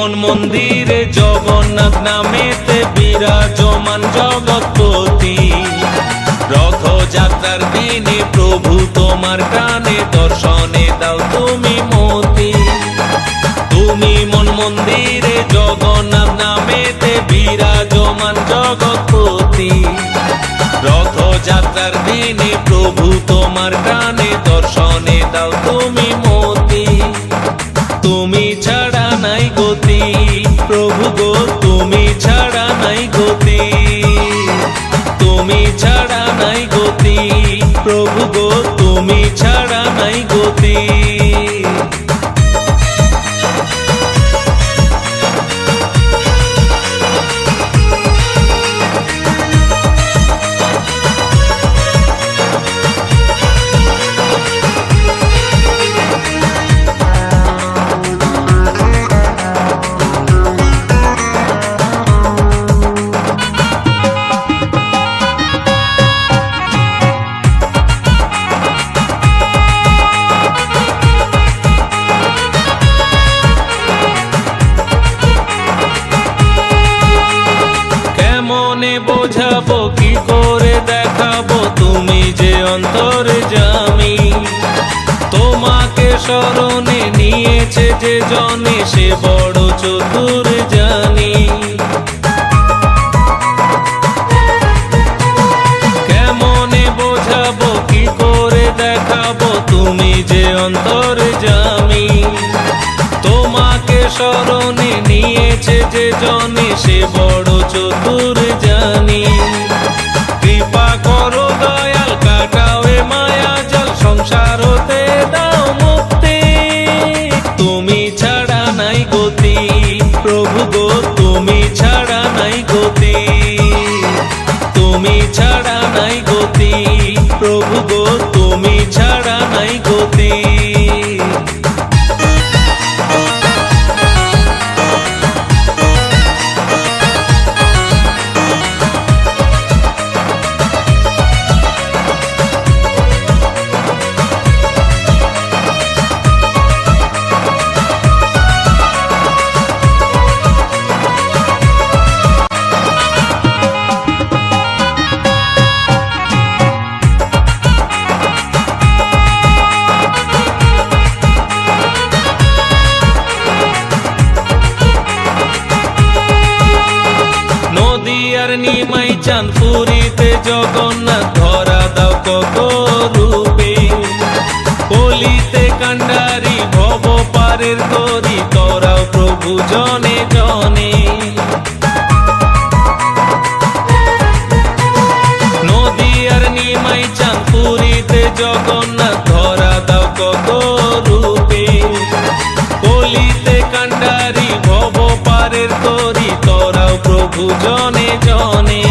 মন মন্দিরে জগন্নাথ নামেতে বিরাজমান জগৎপতি। রথযাত্রার দিনে প্রভু তোমার কানে দর্শনে দাও তুমি মতি। তুমি মন মন্দিরে জগন্নাথ নামেতে বিরাজমান জগৎপতি। রথযাত্রার দিনে প্রভু তোমার কানে দর্শনে দাও তুমি মতি। তুমি ছাড়া নাই গতি প্রভু গো, তুমি ছাড়া নাই গতি। তুমি ছাড়া নাই গতি প্রভু গো, তুমি ছাড়া নাই গতি। বোঝাবো কি করে দেখাবো তুমি যে অন্তর্যামী। তোমাকে স্মরণে নিয়েছে যে জনে সে বড় চতুর জানি। কেমনে বোঝাবো কি করে দেখাবো তুমি যে অন্তর্যামী। তোমাকে স্মরণে নিয়েছে যে জনে সে বড় চতুর জানি। কৃপা করো দয়াল কাটাও এ মায়া জল, সংসার হতে দাও মুক্তি। তুমি ছাড়া নাই গতি প্রভু গো, তুমি ছাড়া নাই গতি। তুমি ছাড়া নাই গতি প্রভু গো, তুমি ছাড়া নাই গতি। নদিয়ার নিমাই চাঁদপুরিতে জগন্নাথ ধরা দাও কত রূপে। কলিতে কান্ডারি ভব পারের তরি তরাও প্রভু জনে জনে। নদিয়ার নিমাই চাঁদপুরিতে জগন্নাথ ধরা দাও কত রূপে। কলিতে কান্ডারি ভব পারের তরি তরাও প্রভু জনে জনে।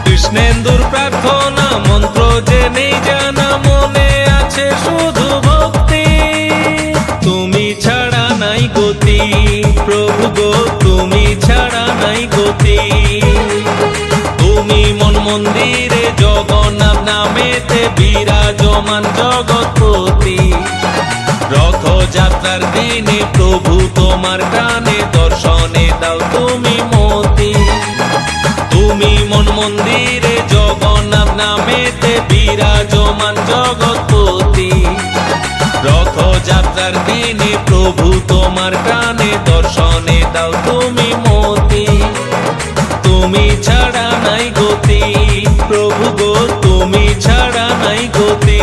কৃষ্ণেন্দুর প্রার্থনা মন্ত্র যে নেই জানা, মনে আছে শুধু ভক্তি। তুমি ছাড়া নাই গতি প্রভু গো, তুমি ছাড়া নাই গতি। তুমি মন মন্দিরে জগন্নাথ নামেতে বিরাজমান জগৎপতি। রথযাত্রার দিনে প্রভু তোমার কানে দর্শনে দাও তুমি মতি। তুমি মন মন্দিরে জগন্নাথ নামেতে বিরাজমান জগৎপতি। রথযাত্রার দিনে প্রভু তোমার কানে দর্শনে দাও তুমি মতি। তুমি ছাড়া নাই গতি প্রভু গো, তুমি ছাড়া নাই গতি।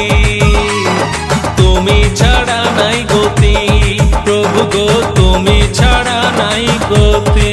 তুমি ছাড়া নাই গতি প্রভু গো, তুমি ছাড়া নাই গতি।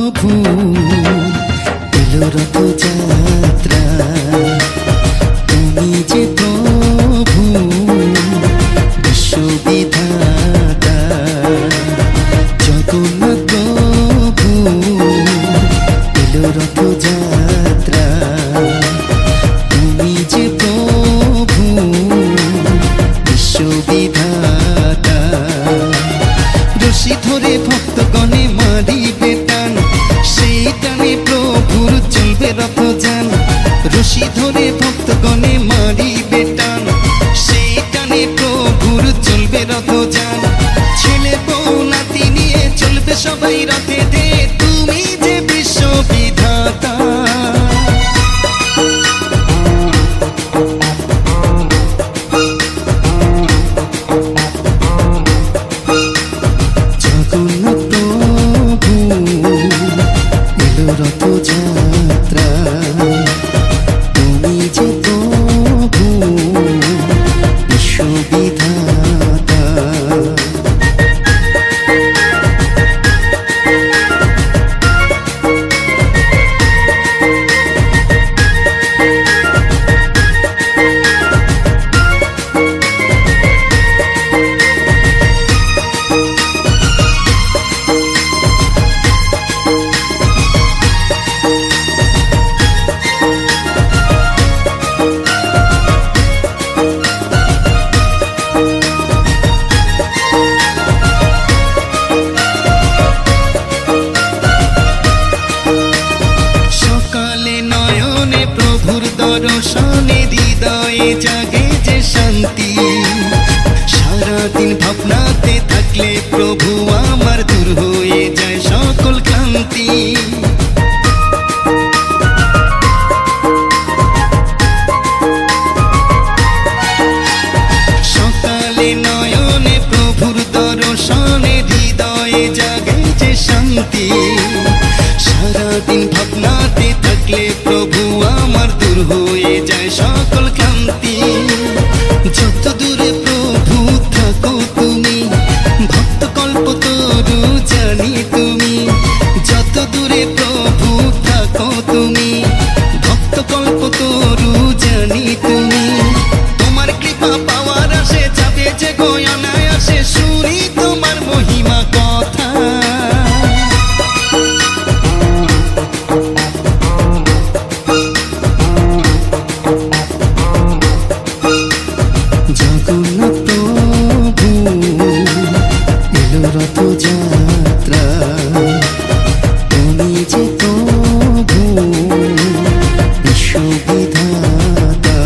প্রভু এলো রথযাত্রা, তুমি যে প্রভু বিশ্ববিধাতা, জগন্নাথ প্রভু এলো রথযাত্রা, তুমি যে প্রভু বিশ্ববিধাতা। রশি ধরে ভক্তগণে মারিবে টান, সেই টানে প্রভুর চলবে রথযান। রশি ধরে ভক্তগণে মারিবে টান, সেই টানে প্রভুর চলবে রথযান। ছেলে বউ নাতি নিয়ে চলবে সবাই রথে দে, তুমি যে বিশ্ববিধাতা। রথযাত্রা, তুমি যে প্রভু বিশ্ববিধাতা। দর্শনে হৃদয়ে জাগে যে শান্তি, সারাদিন ভাবনাতে থাকলে প্রভু আমার দূর হয়ে যায় সকল ক্লান্তি। সকালে নয়নে প্রভুর দর্শনে হৃদয়ে জাগে যে শান্তি, সারাদিন ভাবনাতে থাকলে প্রভু আমার দূর হয়ে যায় সকল ক্লান্তি। যত দূরে প্রভু থাকো তুমি, ভক্ত কল্প তরু জানি তুমি। যত দূরে প্রভু থাকো তুমি, ভক্ত কল্প তরু জানি তুমি। তোমার কৃপা পাওয়ার আসে যাবে যে গয়নায় আসে, শুনি তোমার মহিমা কথা। জগন্নাথ প্রভু এলো রথযাত্রা, তুমি যে প্রভু বিশ্ববিধাতা।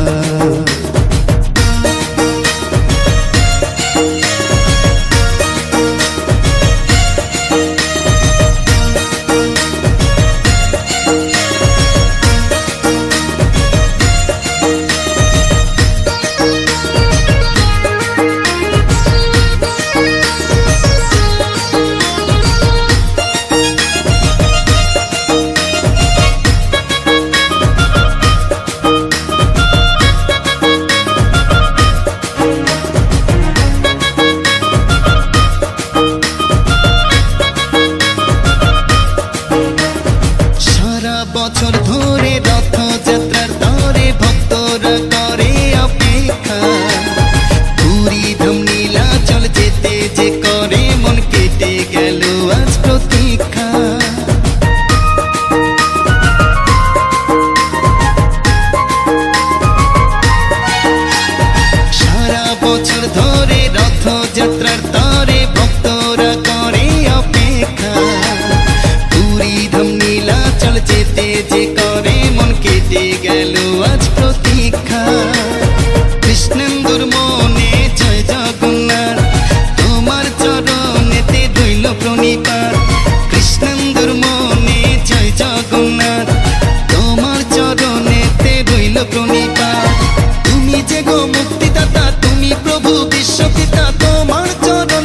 বছর ধরে রথযাত্রার তরে ভক্তরা করে অপেক্ষা, পুরী ধাম নীলাচল যেতে যে করে মন কেটে গেল আজ প্রতীক্ষা। সারা বছর ধরে রথযাত্রার তরে ভক্তরা করে অপেক্ষা, পুরী ধাম নীলাচল যেতে যে করে মন কেটে গেল আজ প্রতীক্ষা। কৃষ্ণেন্দুর মনে জয় জগন্নাথ, তোমার চরণেতে রইল প্রণিপাত। কৃষ্ণেন্দুর মনে জয় জগন্নাথ, তোমার চরণেতে রইল প্রণিপাত। তুমি যে গো মুক্তিদাতা, তুমি প্রভু বিশ্বপিতা, তোমার চরণ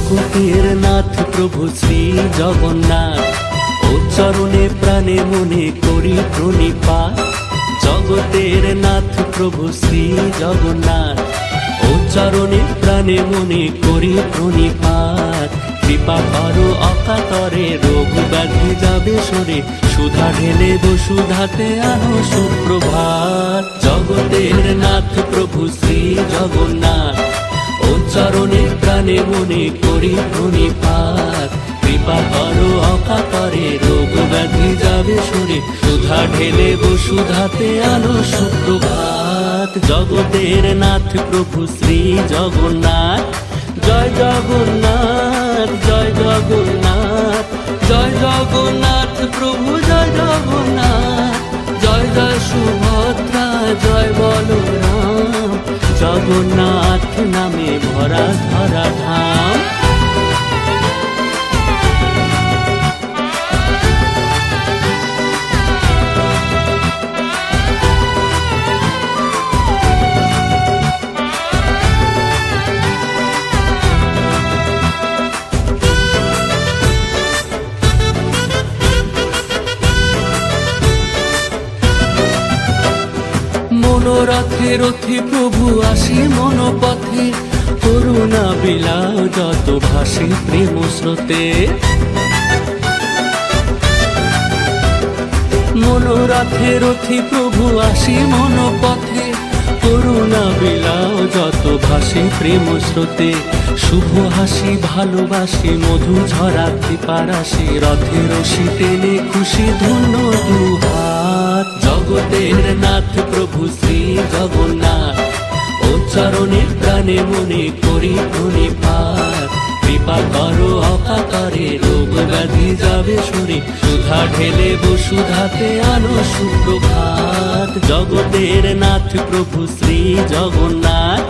জগতের নাথ প্রভু শ্রী জগন্নাথ, ও চরণে প্রাণে মনে করি প্রণিপাত। জগতের নাথ প্রভু শ্রী জগন্নাথ, ও চরণে প্রাণে মনে করি প্রণিপাত। কৃপা করো অকাতরে, রোগ ব্যাধি যাবে সরে, সুধা ঢেলে বসুধাতে আনো সুপ্রভাত। জগতের নাথ প্রভু শ্রী জগন্নাথ, ও চরণে প্রাণে মনে করি প্রণিপাত। কৃপা করো অকাতরে, রোগ ব্যাধি যাবে সরে, সুধা ঢেলে বসুধাতে আলো সুপ্রভাত। জগতের নাথ প্রভু শ্রী জগন্নাথ, জয় জগন্নাথ, জয় জগন্নাথ, জয় জগন্নাথ প্রভু, জয় জগন্নাথ, জয় জয় সুভদ্রা, জয় বলরাম। জগন্নাথ নামে ভরা ধরা ধাম। মনোরথে রথে প্রভু আসি মনোপথে, করুণা বিলাও যত ভাসে প্রেম স্রোতে। মনোরথে রথে প্রভু আসি মনোপথে, করুণা বিলাও যত ভাসে প্রেম স্রোতে। শুভ হাসি ভালোবাসি মধু ঝরাতে পারাসি, রথে রশি টেনে খুশি ধন্য দুহাত। জগতের নাথ প্রভু শ্রী জগন্নাথ, ও চরণে প্রাণে মনে করি প্রণিপাত। কৃপা করো অকাতরে, রোগ ব্যাধি যাবে সরে, সুধা ঢেলে বসুধাতে আনো সুপ্রভাত। জগতের নাথ প্রভু শ্রী জগন্নাথ,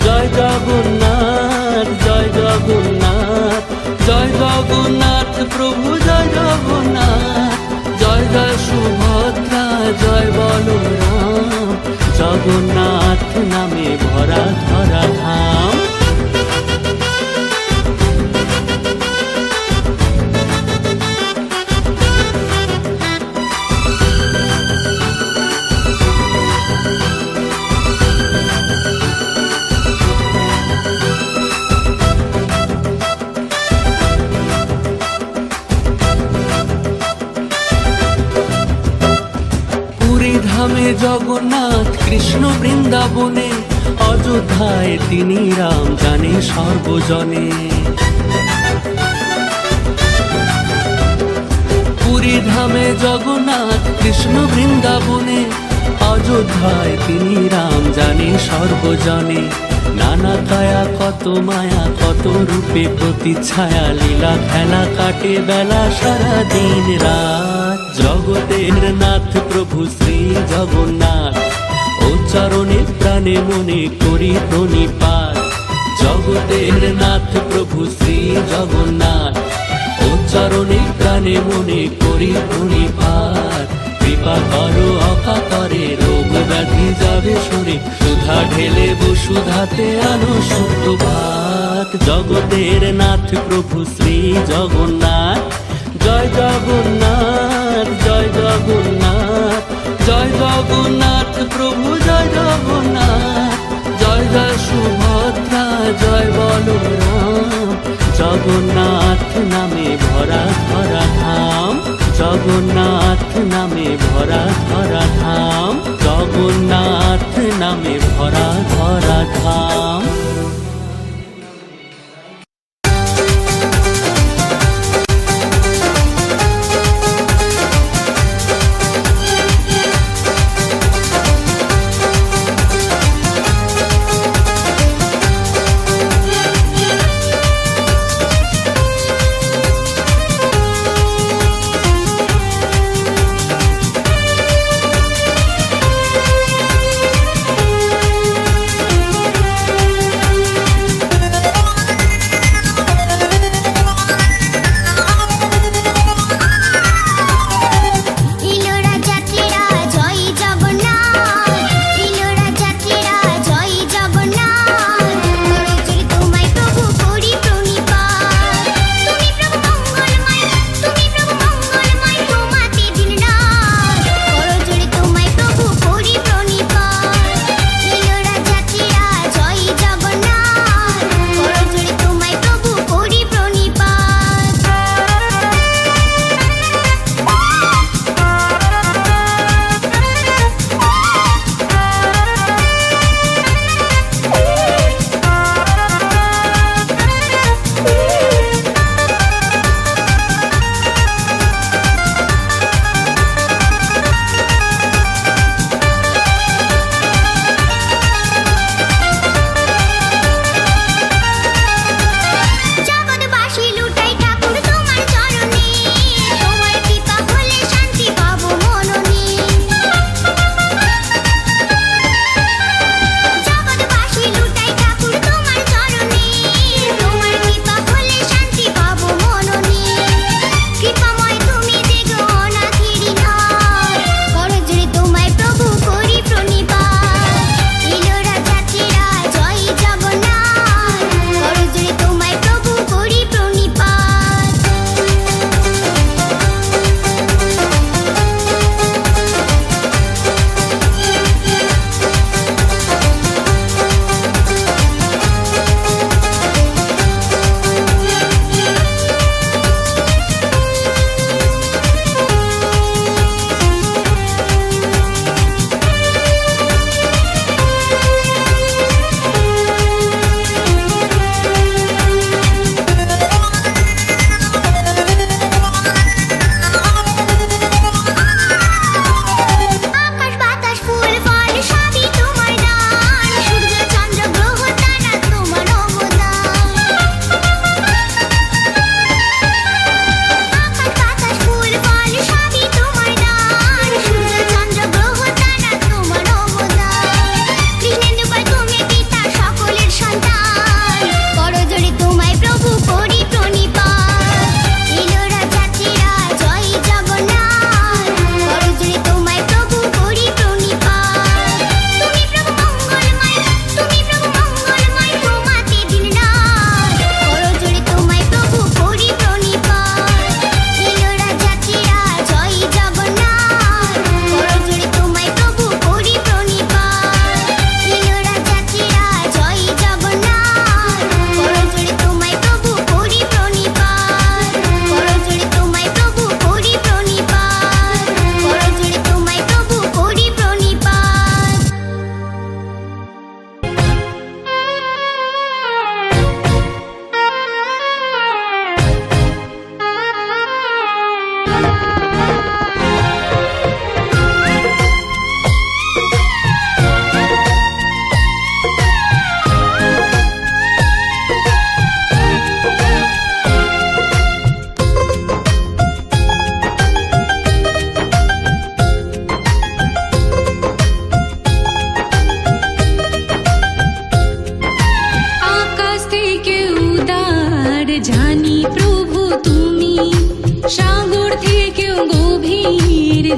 জয় জগন্নাথ, জয় জগন্নাথ, জয় জগন্নাথ প্রভু, জয় জগন্নাথ, জয় জয় সুভদ্রা, জয় বলরাম। জগন্নাথ নামে ভরা ধরা ধাম। ধামে জগন্নাথ কৃষ্ণ বৃন্দাবনে, অযোধ্যায় তিনি রাম জানে সর্বজনে। পুরী ধামে জগন্নাথ কৃষ্ণ বৃন্দাবনে, অযোধ্যায় তিনি রাম জানে সর্বজনে। নানা কায়া কত মায়া কত রূপে প্রতিচ্ছায়া, লীলা খেলা কাটে বেলা সারা দিন রাত। জগতের নাথ প্রভু শ্রী জগন্নাথ, ও চরণে প্রাণে মনে করি প্রণিপাত। জগতের নাথ প্রভু শ্রী জগন্নাথ, ও চরণে প্রাণে মনে করি প্রণিপাত। কৃপা করো অকাতরে, রোগ ব্যাধি যাবে সরে, সুধা ঢেলে বসুধাতে আনো সুপ্রভাত। জগতের নাথ প্রভু শ্রী জগন্নাথ, জয় জগন্নাথ, জয় জগন্নাথ, জয় জগন্নাথ প্রভু, জয় জগন্নাথ, জয় জয় সুভদ্রা, জয় বলরাম। জগন্নাথ নামে ভরা ধরা ধাম। জগন্নাথ নামে ভরা ধরা ধাম। জগন্নাথ নামে ভরা ধরা ধাম।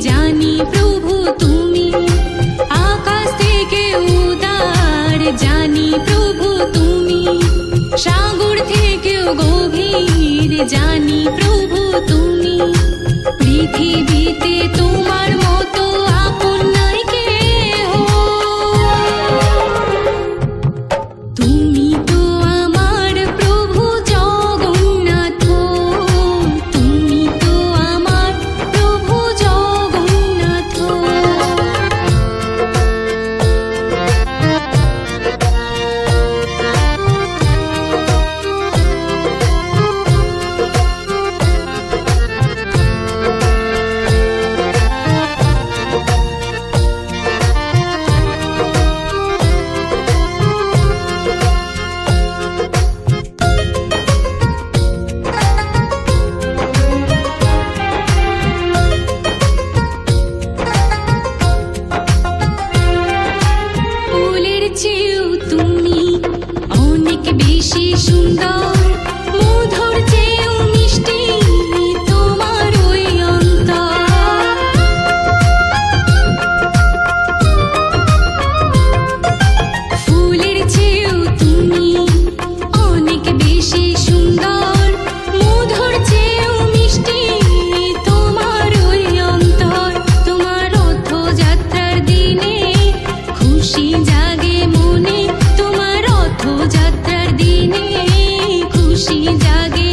জানি প্রভু তুমি, আকাশ থেকে উদার জানি প্রভু তুমি, সাগর থেকেও গভীর জানি প্রভু তুমি। পৃথিবীতে তোমার মতো আপন নাই কেহ, তুমি তো আমার প্রভু জগন্নাথ, তুমি তো আমার প্রভু জগন্নাথ। ফুলের চেয়েও তুমি অনেক বেশি সুন্দর, মধুর চেয়েও মিষ্টি তোমার ওই অন্তর। ফুলের চেয়েও তুমি অনেক বেশি সুন্দর, মধুর চেয়েও মিষ্টি তোমার ওই অন্তর। তোমার রথযাত্রার দিনে খুশি জাগে মনে, তোমার রথযাত্রার দিনে খুশি জাগে